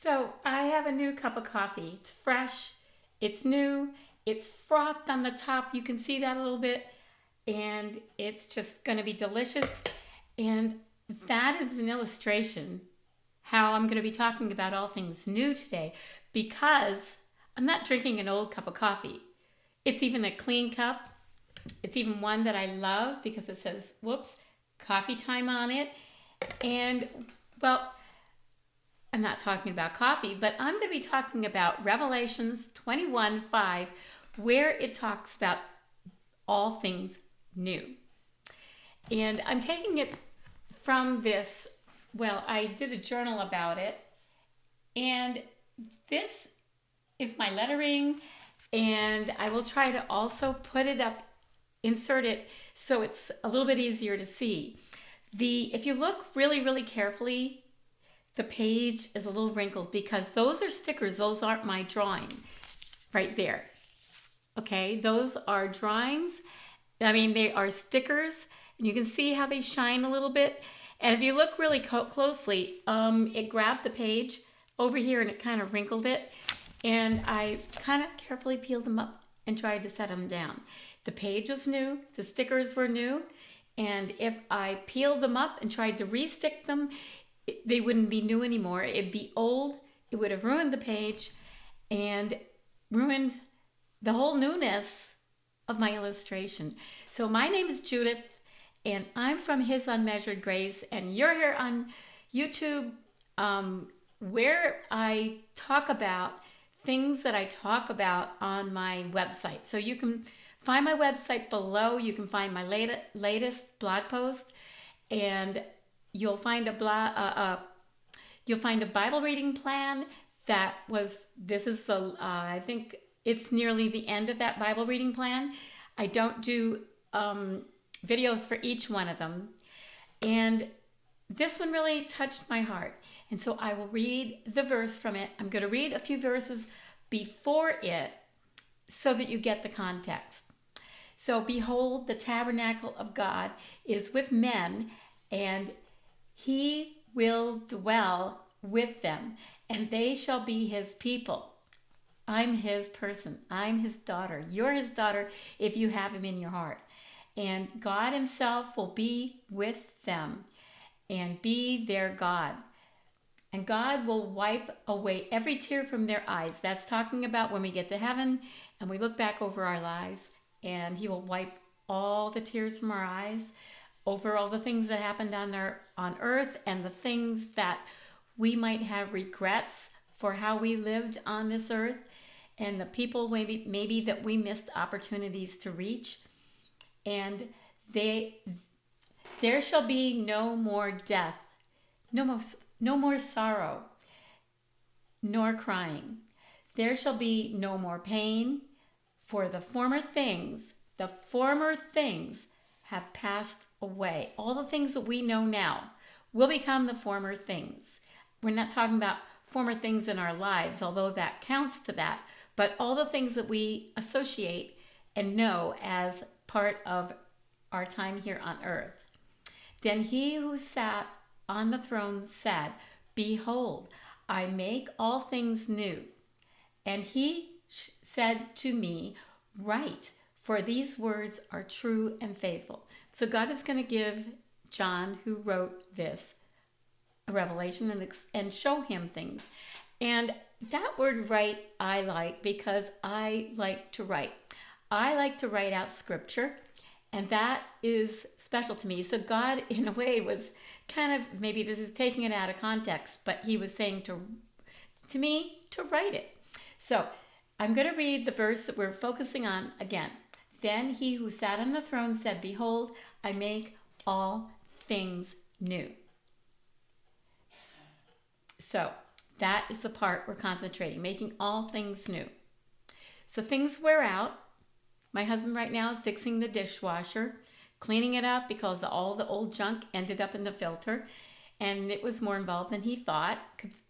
So I have a new cup of coffee. It's fresh, it's new, it's frothed on the top. You can see that a little bit, and it's just going to be delicious. And that is an illustration how I'm going to be talking about all things new today, because I'm not drinking an old cup of coffee. It's even a clean cup. It's even one that I love because it says, whoops, coffee time on it. And, well, I'm not talking about coffee, but I'm going to be talking about Revelations 21:5, where it talks about all things new. And I'm taking it from this, well, I did a journal about it, and this is my lettering, and I will try to also put it up, insert it, so it's a little bit easier to see. If you look really, really carefully, the page is a little wrinkled because those are stickers. Those aren't my drawing right there. Okay, those are drawings. I mean, they are stickers, and you can see how they shine a little bit. And if you look really closely, it grabbed the page over here and it kind of wrinkled it. And I kind of carefully peeled them up and tried to set them down. The page was new, the stickers were new, and if I peeled them up and tried to re-stick them, they wouldn't be new anymore. It'd be old. It would have ruined the page and ruined the whole newness of my illustration. So my name is Judith, and I'm from His Unmeasured Grace, and you're here on YouTube, where I talk about things that I talk about on my website. So you can find my website below. You can find my latest blog post, and you'll find a Bible reading plan that was, this is the, I think it's nearly the end of that Bible reading plan. I don't do videos for each one of them. And this one really touched my heart. And so I will read the verse from it. I'm going to read a few verses before it so that you get the context. So, behold, the tabernacle of God is with men, and He will dwell with them, and they shall be His people. I'm His person. I'm His daughter. You're His daughter if you have Him in your heart. And God Himself will be with them and be their God. And God will wipe away every tear from their eyes. That's talking about when we get to heaven and we look back over our lives, and He will wipe all the tears from our eyes over all the things that happened on earth, and the things that we might have regrets for how we lived on this earth, and the people maybe that we missed opportunities to reach. And there shall be no more death, no more sorrow, nor crying. There shall be no more pain, for the former things have passed away. All the things that we know now will become the former things. We're not talking about former things in our lives, although that counts to that, but all the things that we associate and know as part of our time here on earth. Then He who sat on the throne said, behold, I make all things new. And He said to me, write, for these words are true and faithful. So God is going to give John, who wrote this, a revelation and show him things. And that word write I like, because I like to write. I like to write out scripture, and that is special to me. So God, in a way, was kind of, maybe this is taking it out of context, but He was saying to me to write it. So I'm going to read the verse that we're focusing on again. Then He who sat on the throne said, behold, I make all things new. So that is the part we're concentrating, making all things new. So things wear out. My husband right now is fixing the dishwasher, cleaning it up because all the old junk ended up in the filter, and it was more involved than he thought,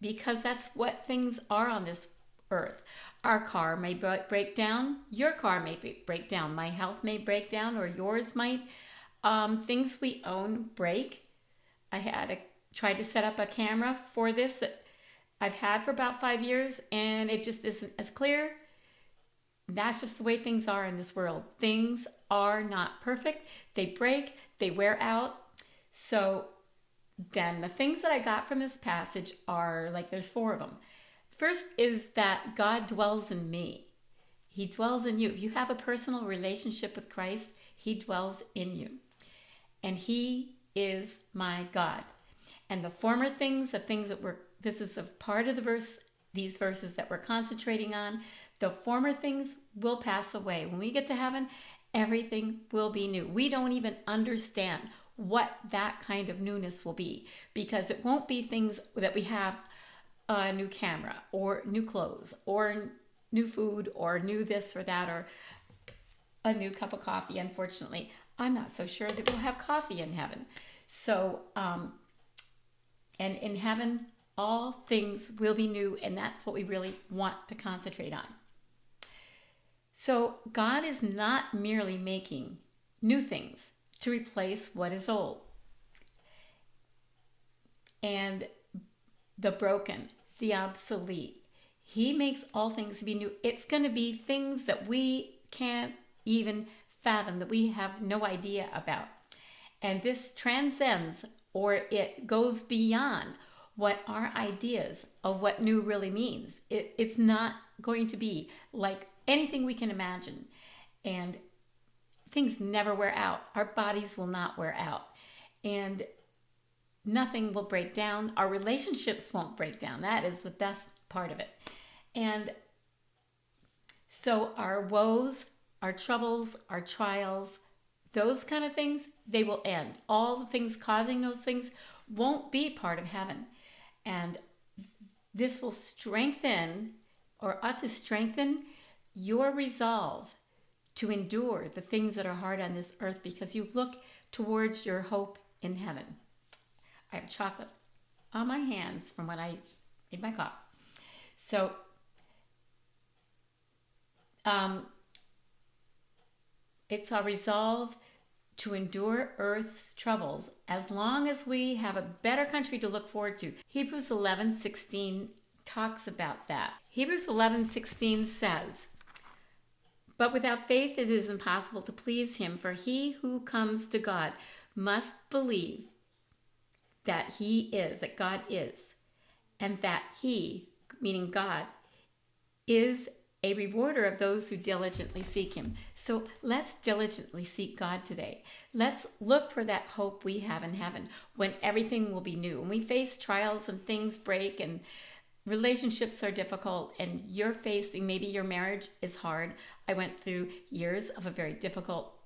because that's what things are on this earth. Our car may break down. Your car may break down. My health may break down, or yours might. Things we own break. I had tried to set up a camera for this that I've had for about 5 years, and it just isn't as clear. That's just the way things are in this world. Things are not perfect. They break, they wear out. So then the things that I got from this passage are like, there's 4 of them. First is that God dwells in me. He dwells in you. If you have a personal relationship with Christ, he dwells in you. And he is my God. And the former things, the things that this is a part of the verse, these verses that we're concentrating on, the former things will pass away. When we get to heaven, everything will be new. We don't even understand what that kind of newness will be, because it won't be things that we have, a new camera or new clothes or new food or new this or that or a new cup of coffee. Unfortunately, I'm not so sure that we'll have coffee in heaven. So, and in heaven, all things will be new, and that's what we really want to concentrate on. So God is not merely making new things to replace what is old and the broken, the obsolete. He makes all things be new. It's going to be things that we can't even fathom, that we have no idea about. And this transcends, or it goes beyond what our ideas of what new really means. It's not going to be like anything we can imagine. And things never wear out. Our bodies will not wear out. And nothing will break down. Our relationships won't break down. That is the best part of it. And so our woes, our troubles, our trials, those kind of things, they will end. All the things causing those things won't be part of heaven. And this will strengthen, or ought to strengthen, your resolve to endure the things that are hard on this earth, because you look towards your hope in heaven. I have chocolate on my hands from when I made my coffee. So, it's our resolve to endure earth's troubles as long as we have a better country to look forward to. Hebrews 11:16 talks about that. Hebrews 11:16 says, "But without faith it is impossible to please him, for he who comes to God must believe that that God is, and that he," meaning God, "is a rewarder of those who diligently seek him." So let's diligently seek God today. Let's look for that hope we have in heaven, when everything will be new. When we face trials and things break and relationships are difficult, and you're facing, maybe your marriage is hard. I went through years of a very difficult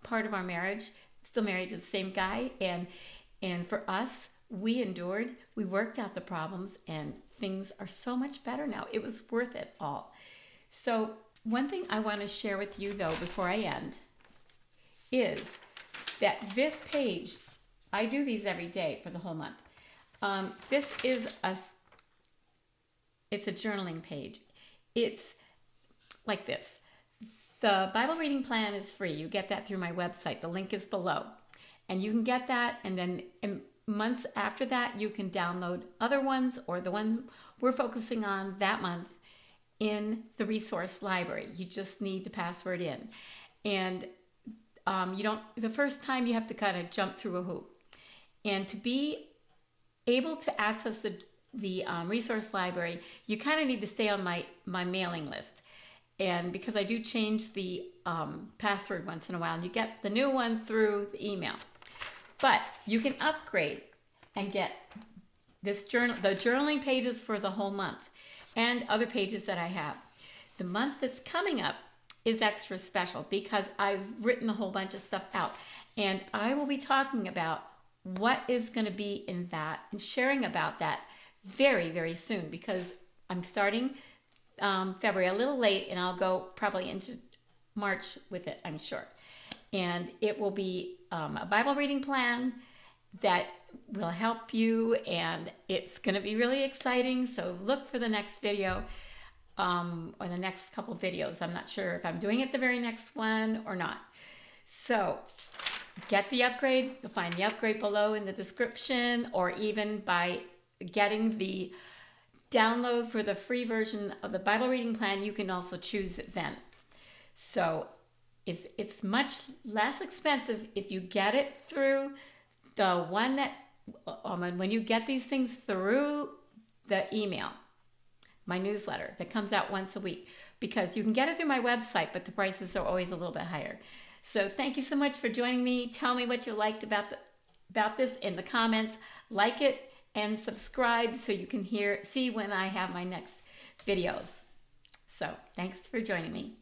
part of our marriage, still married to the same guy, and for us, we endured, we worked out the problems, and things are so much better now. It was worth it all. So one thing I want to share with you, though, before I end, is that this page, I do these every day for the whole month. This is it's a journaling page. It's like this. The Bible reading plan is free. You get that through my website. The link is below. And you can get that, and then in months after that, you can download other ones, or the ones we're focusing on that month, in the resource library. You just need to password in. And the first time you have to kind of jump through a hoop. And to be able to access the resource library, you kind of need to stay on my mailing list. And because I do change the password once in a while, and you get the new one through the email. But you can upgrade and get the journaling pages for the whole month, and other pages that I have. The month that's coming up is extra special because I've written a whole bunch of stuff out, and I will be talking about what is going to be in that and sharing about that very, very soon, because I'm starting February a little late, and I'll go probably into March with it, I'm sure. And it will be a Bible reading plan that will help you, and it's going to be really exciting. So look for the next video, or the next couple videos. I'm not sure if I'm doing it the very next one or not. So get the upgrade. You'll find the upgrade below in the description, or even by getting the download for the free version of the Bible reading plan, you can also choose it then. So it's much less expensive if you get it through the one that, when you get these things through the email, my newsletter that comes out once a week, because you can get it through my website, but the prices are always a little bit higher. So thank you so much for joining me. Tell me what you liked about this in the comments. Like it and subscribe so you can see when I have my next videos. So thanks for joining me.